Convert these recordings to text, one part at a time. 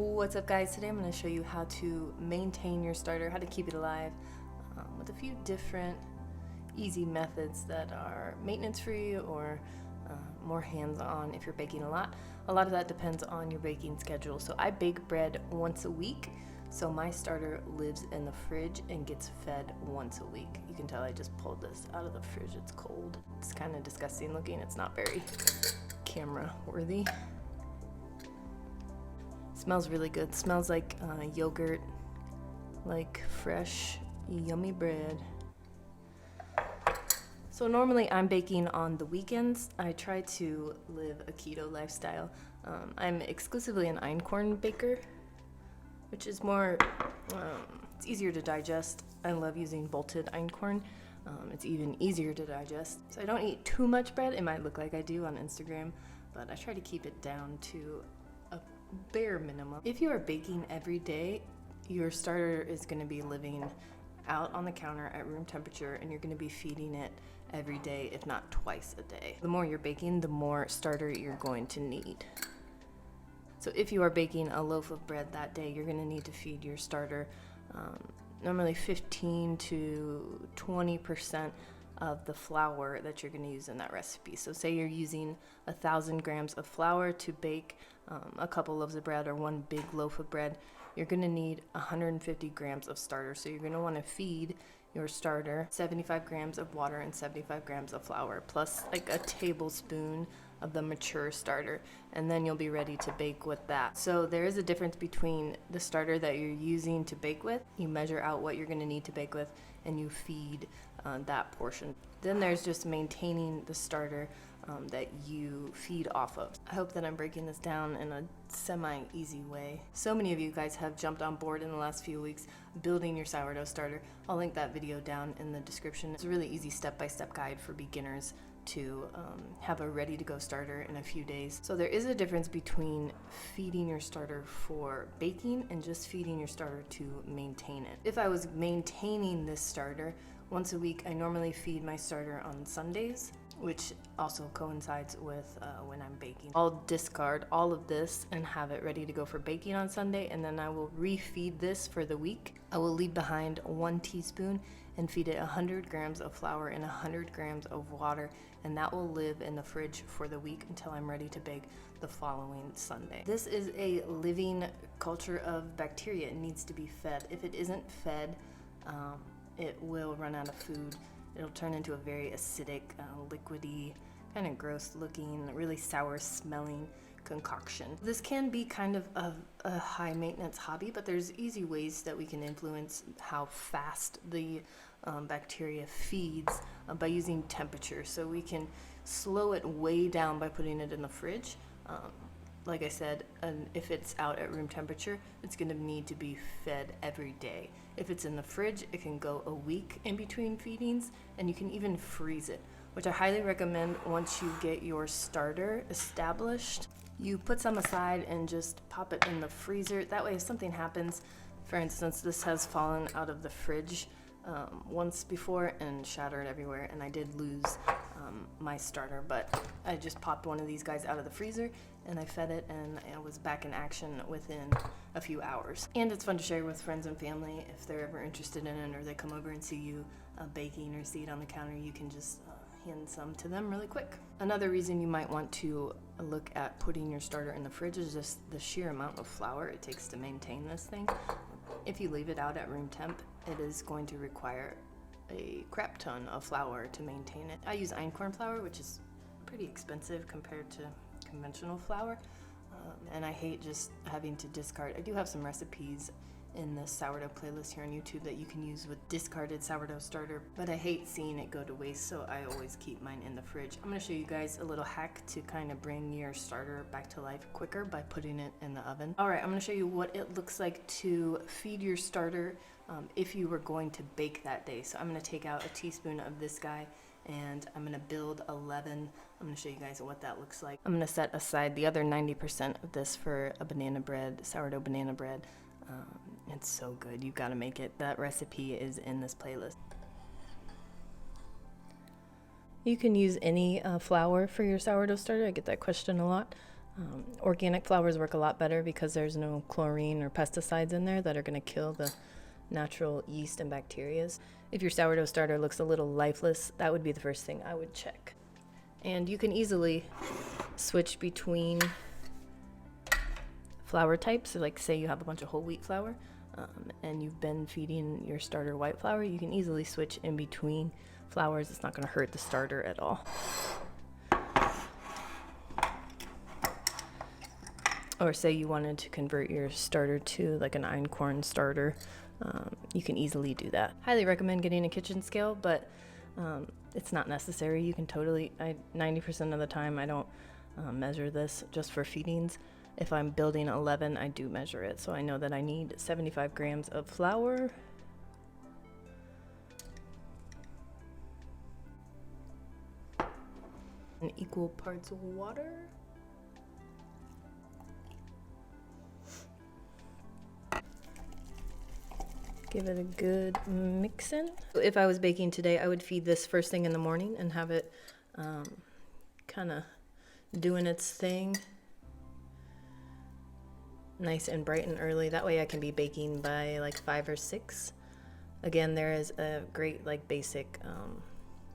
What's up guys, today I'm going to show you how to maintain your starter, how to keep it alive with a few different easy methods that are maintenance free or more hands-on if you're baking a lot. A lot of that depends on your baking schedule. So I bake bread once a week, so my starter lives in the fridge and gets fed once a week. You can tell I just pulled this out of the fridge, it's cold. It's kind of disgusting looking, it's not very camera worthy. Smells really good. Smells like yogurt, like fresh, yummy bread. So normally I'm baking on the weekends. I try to live a keto lifestyle. I'm exclusively an Einkorn baker, which is more, it's easier to digest. I love using bolted Einkorn. It's even easier to digest. So I don't eat too much bread. It might look like I do on Instagram, but I try to keep it down to a bare minimum. If you are baking every day, your starter is going to be living out on the counter at room temperature, and you're going to be feeding it every day, if not twice a day. The more you're baking, the more starter you're going to need. So if you are baking a loaf of bread that day, you're going to need to feed your starter normally 15 to 20% of the flour that you're going to use in that recipe. So say you're using 1,000 grams of flour to bake a couple loaves of bread or one big loaf of bread, you're going to need 150 grams of starter. So you're going to want to feed your starter 75 grams of water and 75 grams of flour, plus like a tablespoon of the mature starter, and then you'll be ready to bake with that. So there is a difference between the starter that you're using to bake with. You measure out what you're going to need to bake with and you feed that portion. Then there's just maintaining the starter that you feed off of. I hope that I'm breaking this down in a semi-easy way. So many of you guys have jumped on board in the last few weeks building your sourdough starter. I'll link that video down in the description. It's a really easy step-by-step guide for beginners to have a ready-to-go starter in a few days. So there is a difference between feeding your starter for baking and just feeding your starter to maintain it. If I was maintaining this starter once a week, I normally feed my starter on Sundays, which also coincides with when I'm baking. I'll discard all of this and have it ready to go for baking on Sunday, and then I will refeed this for the week. I will leave behind 1 teaspoon and feed it 100 grams of flour and 100 grams of water, and that will live in the fridge for the week until I'm ready to bake the following Sunday. This is a living culture of bacteria. It needs to be fed. If it isn't fed, it will run out of food. It'll turn into a very acidic, liquidy, kind of gross looking, really sour smelling concoction. This can be kind of a high maintenance hobby, but there's easy ways that we can influence how fast the bacteria feeds by using temperature. So we can slow it way down by putting it in the fridge. Like I said, if it's out at room temperature, it's going to need to be fed every day. If it's in the fridge, it can go a week in between feedings, and you can even freeze it, which I highly recommend. Once you get your starter established, you put some aside and just pop it in the freezer. That way if something happens, for instance, this has fallen out of the fridge once before and shattered everywhere, and I did lose my starter, but I just popped one of these guys out of the freezer and I fed it, and I was back in action within a few hours. And it's fun to share with friends and family if they're ever interested in it, or they come over and see you baking or see it on the counter. You can just hand some to them really quick. Another reason you might want to look at putting your starter in the fridge is just the sheer amount of flour it takes to maintain this thing. If you leave it out at room temp, it is going to require a crap ton of flour to maintain it. I use Einkorn flour, which is pretty expensive compared to conventional flour, and I hate just having to discard. I do have some recipes in the sourdough playlist here on YouTube that you can use with discarded sourdough starter, but I hate seeing it go to waste, so I always keep mine in the fridge. I'm going to show you guys a little hack to kind of bring your starter back to life quicker by putting it in the oven. Alright, I'm going to show you what it looks like to feed your starter if you were going to bake that day. So I'm going to take out a teaspoon of this guy, and I'm going to build 11. I'm going to show you guys what that looks like. I'm going to set aside the other 90% of this for a banana bread, sourdough banana bread. It's so good. You've got to make it. That recipe is in this playlist. You can use any flour for your sourdough starter. I get that question a lot. Organic flours work a lot better because there's no chlorine or pesticides in there that are going to kill the natural yeast and bacteria. If your sourdough starter looks a little lifeless, that would be the first thing I would check. And you can easily switch between flour types. So like say you have a bunch of whole wheat flour and you've been feeding your starter white flour, you can easily switch in between flours. It's not going to hurt the starter at all. Or say you wanted to convert your starter to like an Einkorn starter, you can easily do that. Highly recommend getting a kitchen scale, but it's not necessary. You can totally, 90% of the time I don't measure this just for feedings. If I'm building 11, I do measure it. So I know that I need 75 grams of flour. And equal parts of water. Give it a good mix-in. If I was baking today, I would feed this first thing in the morning and have it kind of doing its thing. Nice and bright and early. That way I can be baking by like 5 or 6. Again, there is a great like basic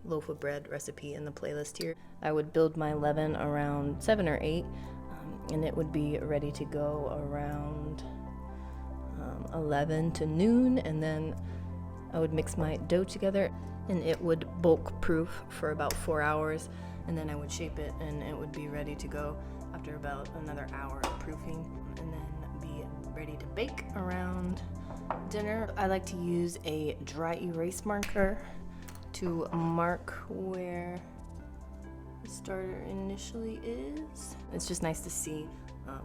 loaf of bread recipe in the playlist here. I would build my leaven around 7 or 8 and it would be ready to go around 11 to noon, and then I would mix my dough together and it would bulk proof for about 4 hours, and then I would shape it and it would be ready to go after about another hour of proofing, and then be ready to bake around dinner. I like to use a dry erase marker to mark where the starter initially is. It's just nice to see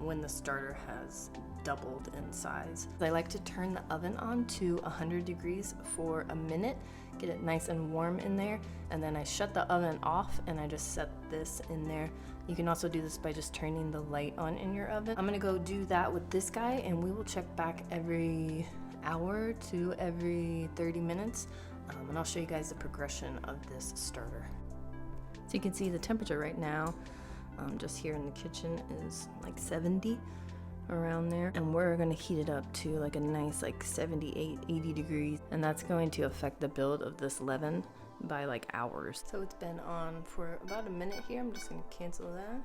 when the starter has doubled in size. I like to turn the oven on to 100 degrees for a minute, get it nice and warm in there, and then I shut the oven off and I just set this in there. You can also do this by just turning the light on in your oven. I'm gonna go do that with this guy, and we will check back every hour to every 30 minutes, and I'll show you guys the progression of this starter. So you can see the temperature right now, just here in the kitchen, is like 70, around there, and we're going to heat it up to like a nice like 78, 80 degrees, and that's going to affect the build of this leaven by like hours. So it's been on for about a minute here. I'm just going to cancel that.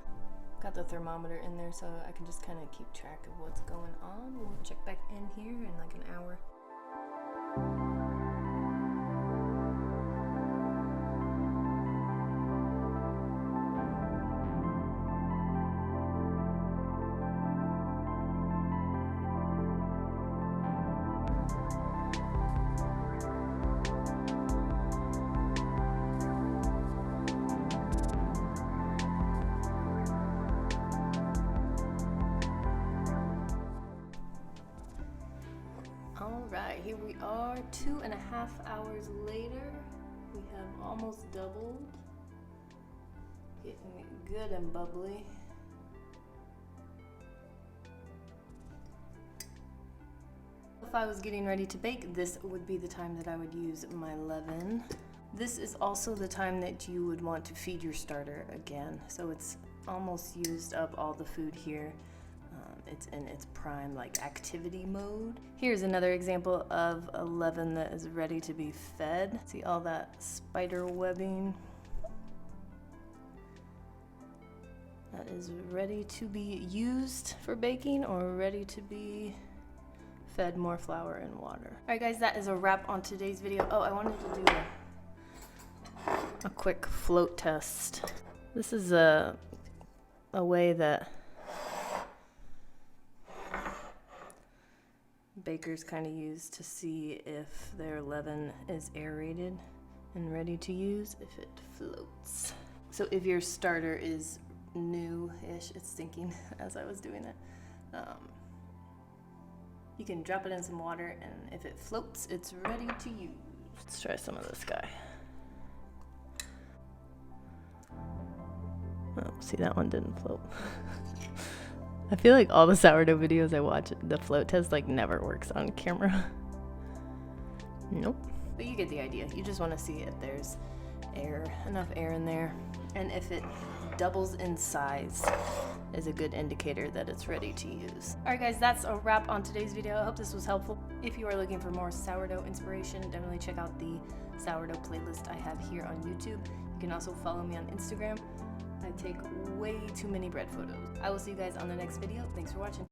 Got the thermometer in there so I can just kind of keep track of what's going on. We'll check back in here in like an hour. Alright, here we are, 2.5 hours later. We have almost doubled. Getting it good and bubbly. If I was getting ready to bake, this would be the time that I would use my leaven. This is also the time that you would want to feed your starter again. So it's almost used up all the food here. It's in its prime like activity mode. Here's another example of a leaven that is ready to be fed. See all that spider webbing? That is ready to be used for baking or ready to be fed more flour and water. Alright guys, that is a wrap on today's video. Oh, I wanted to do a quick float test. This is a way that bakers kind of use to see if their leaven is aerated and ready to use, if it floats. So if your starter is new-ish, it's thinking as I was doing it, you can drop it in some water, and if it floats, it's ready to use. Let's try some of this guy. Oh, see, that one didn't float. I feel like all the sourdough videos I watch, the float test like never works on camera. Nope. But you get the idea. You just want to see if there's enough air in there, and if it doubles in size is a good indicator that it's ready to use. Alright guys, that's a wrap on today's video. I hope this was helpful. If you are looking for more sourdough inspiration, definitely check out the sourdough playlist I have here on YouTube. You can also follow me on Instagram. I take way too many bread photos. I will see you guys on the next video. Thanks for watching.